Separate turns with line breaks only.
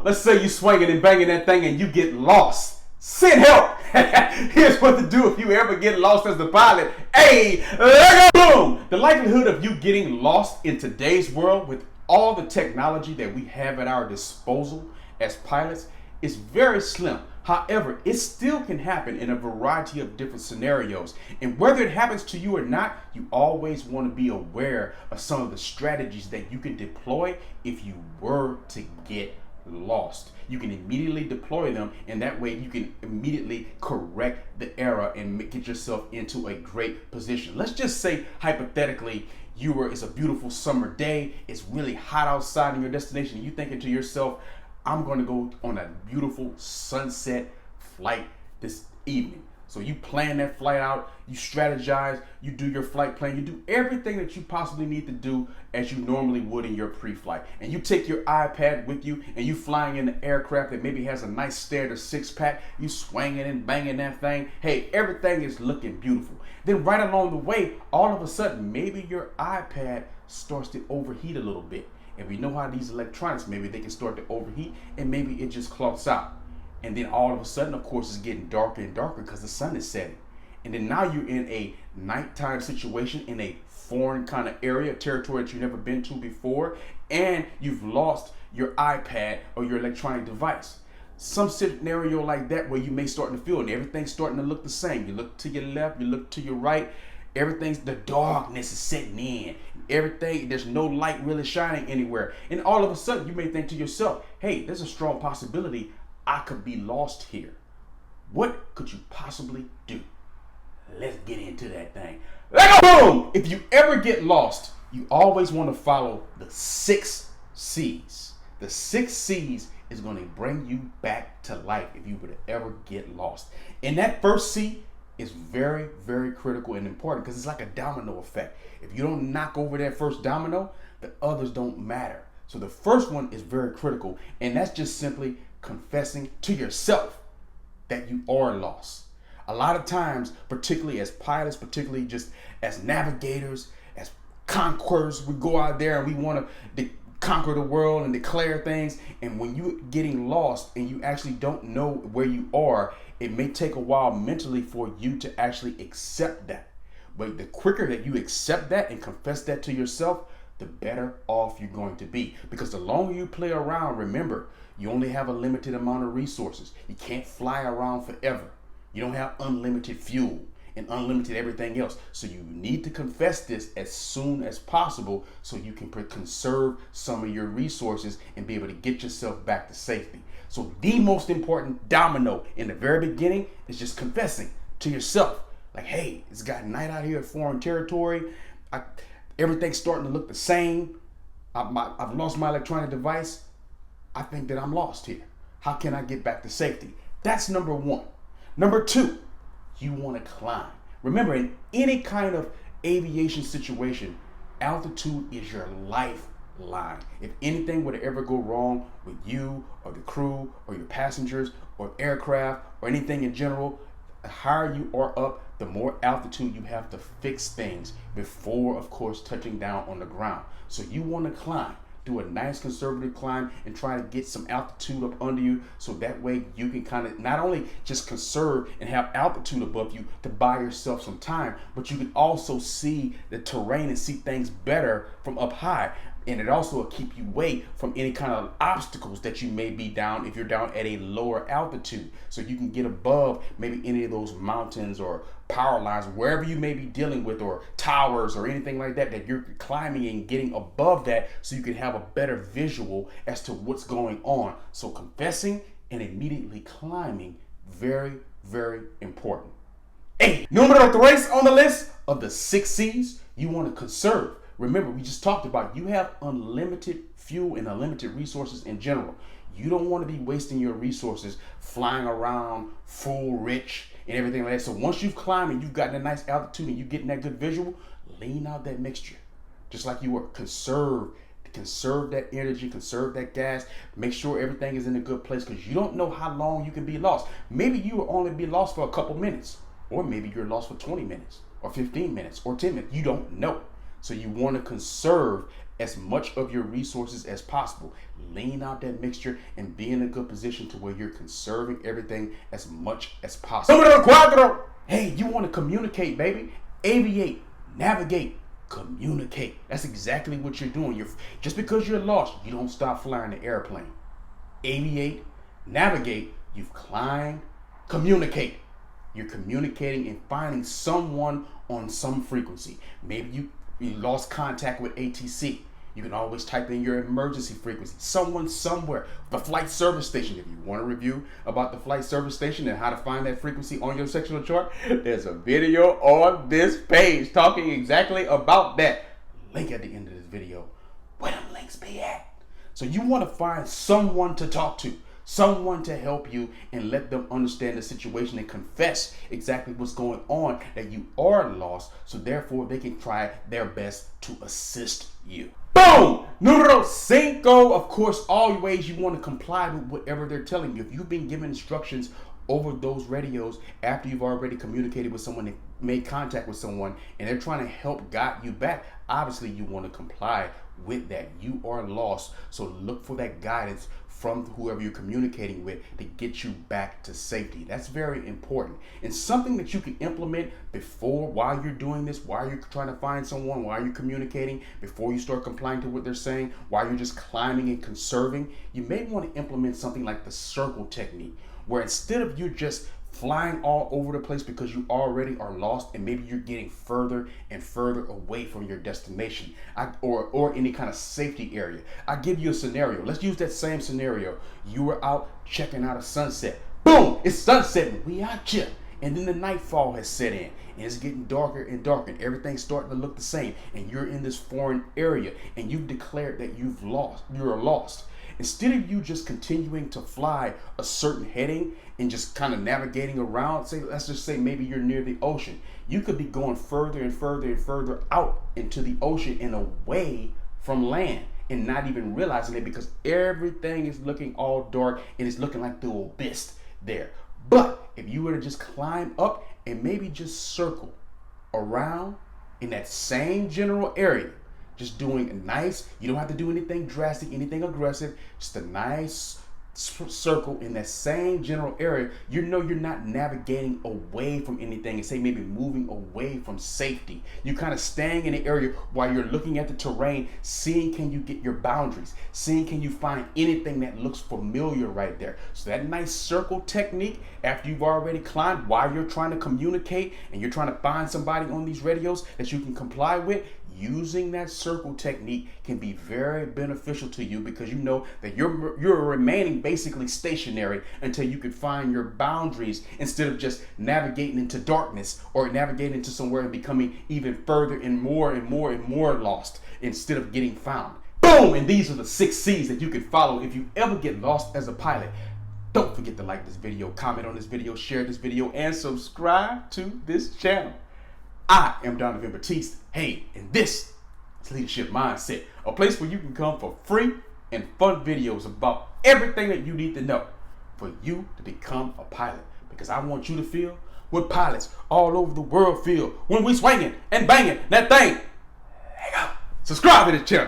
let's say you're swinging and banging that thing and you get lost. Send help. Here's what to do if you ever get lost as the pilot. Hey, let go. Boom. The likelihood of you getting lost in today's world with all the technology that we have at our disposal as pilots is very slim. However, it still can happen in a variety of different scenarios. And whether it happens to you or not, you always want to be aware of some of the strategies that you can deploy if you were to get lost. You can immediately deploy them, and that way you can immediately correct the error and get yourself into a great position. Let's just say, hypothetically, it's a beautiful summer day, it's really hot outside in your destination, and you're thinking to yourself, I'm going to go on a beautiful sunset flight this evening. So you plan that flight out, you strategize, you do your flight plan, you do everything that you possibly need to do as you normally would in your pre-flight. And you take your iPad with you and you flying in an aircraft that maybe has a nice standard six-pack, you swinging and banging that thing. Hey, everything is looking beautiful. Then right along the way, all of a sudden, maybe your iPad starts to overheat a little bit. And we know how these electronics, maybe they can start to overheat and maybe it just clogs out. And then all of a sudden, of course, it's getting darker and darker because the sun is setting. And then now you're in a nighttime situation in a foreign kind of area, territory that you've never been to before, and you've lost your iPad or your electronic device. Some scenario like that where you may start to feel and everything's starting to look the same. You look to your left, you look to your right, the darkness is setting in. Everything, there's no light really shining anywhere. And all of a sudden you may think to yourself, hey, there's a strong possibility I could be lost here. What could you possibly do? Let's get into that thing. Let go! Boom! If you ever get lost, you always want to follow the 6 C's. The 6 C's is going to bring you back to life if you were to ever get lost. And that first C is very, very critical and important because it's like a domino effect. If you don't knock over that first domino, the others don't matter. So the first one is very critical, and that's just simply confessing to yourself that you are lost. A lot of times, particularly as pilots, particularly just as navigators, as conquerors, we go out there and we want to conquer the world and declare things. And when you're getting lost and you actually don't know where you are, it may take a while mentally for you to actually accept that. But the quicker that you accept that and confess that to yourself, the better off you're going to be. Because the longer you play around, remember, you only have a limited amount of resources. You can't fly around forever. You don't have unlimited fuel and unlimited everything else. So you need to confess this as soon as possible so you can conserve some of your resources and be able to get yourself back to safety. So the most important domino in the very beginning is just confessing to yourself. Like, hey, it's got night out here at foreign territory. Everything's starting to look the same. I've lost my electronic device. I think that I'm lost here. How can I get back to safety? That's number one. Number two, you want to climb. Remember, in any kind of aviation situation, altitude is your lifeline. If anything were to ever go wrong with you or the crew or your passengers or aircraft or anything in general, the higher you are up, the more altitude you have to fix things before, of course, touching down on the ground. So you want to climb. Do a nice conservative climb and try to get some altitude up under you so that way you can kind of not only just conserve and have altitude above you to buy yourself some time, but you can also see the terrain and see things better from up high. And it also will keep you away from any kind of obstacles that you may be down if you're down at a lower altitude. So you can get above maybe any of those mountains or power lines, wherever you may be dealing with, or towers or anything like that, that you're climbing and getting above that so you can have a better visual as to what's going on. So confessing and immediately climbing, very, very important. Hey, numero 3 on the list of the 6 C's, you want to conserve. Remember, we just talked about you have unlimited fuel and unlimited resources in general. You don't want to be wasting your resources flying around full rich and everything like that. So once you've climbed and you've gotten a nice altitude and you're getting that good visual, lean out that mixture. Just like you were, conserve that energy, conserve that gas, make sure everything is in a good place because you don't know how long you can be lost. Maybe you will only be lost for a couple minutes, or maybe you're lost for 20 minutes or 15 minutes or 10 minutes. You don't know. So you want to conserve as much of your resources as possible. Lean out that mixture and be in a good position to where you're conserving everything as much as possible. Hey, you want to communicate, baby. Aviate, navigate, communicate. That's exactly what you're doing. Just because you're lost, you don't stop flying the airplane. Aviate, navigate, you've climbed, communicate. You're communicating and finding someone on some frequency. Maybe you lost contact with ATC. You can always type in your emergency frequency. Someone somewhere. The flight service station. If you want a review about the flight service station and how to find that frequency on your sectional chart, there's a video on this page talking exactly about that. Link at the end of this video. Where them links be at? So you want to find someone to talk to. Someone to help you and let them understand the situation and confess exactly what's going on, that you are lost, so therefore they can try their best to assist you. Boom! Numero cinco. Of course, always you want to comply with whatever they're telling you. If you've been given instructions over those radios after you've already communicated with someone and made contact with someone and they're trying to help guide you back, obviously you want to comply with that. You are lost, so look for that guidance from whoever you're communicating with to get you back to safety. That's very important. And something that you can implement before, while you're doing this, while you're trying to find someone, while you're communicating, before you start complying to what they're saying, while you're just climbing and conserving, you may want to implement something like the circle technique, where instead of you just flying all over the place because you already are lost and maybe you're getting further and further away from your destination or any kind of safety area. I give you a scenario. Let's use that same scenario. You were out checking out a sunset. Boom! It's sunsetting. We out here. And then the nightfall has set in and it's getting darker and darker and everything's starting to look the same. And you're in this foreign area and you've declared that you're lost. Instead of you just continuing to fly a certain heading and just kind of navigating around, let's just say maybe you're near the ocean. You could be going further and further and further out into the ocean and away from land and not even realizing it because everything is looking all dark and it's looking like the abyss there. But if you were to just climb up and maybe just circle around in that same general area, just doing a nice, you don't have to do anything drastic, anything aggressive, just a nice circle in that same general area, you know you're not navigating away from anything and say maybe moving away from safety. You're kind of staying in the area while you're looking at the terrain, seeing can you get your boundaries, seeing can you find anything that looks familiar right there. So that nice circle technique, after you've already climbed, while you're trying to communicate and you're trying to find somebody on these radios that you can comply with, using that circle technique can be very beneficial to you because you know that you're remaining basically stationary until you can find your boundaries instead of just navigating into darkness or navigating into somewhere and becoming even further and more lost instead of getting found. Boom! And these are the 6 C's that you can follow if you ever get lost as a pilot. Don't forget to like this video, comment on this video, share this video, and subscribe to this channel. I am Donovan Batiste. Hey, and this is Leadership Mindset, a place where you can come for free and fun videos about everything that you need to know for you to become a pilot. Because I want you to feel what pilots all over the world feel when we swinging and banging that thing. Hang on. Subscribe to this channel.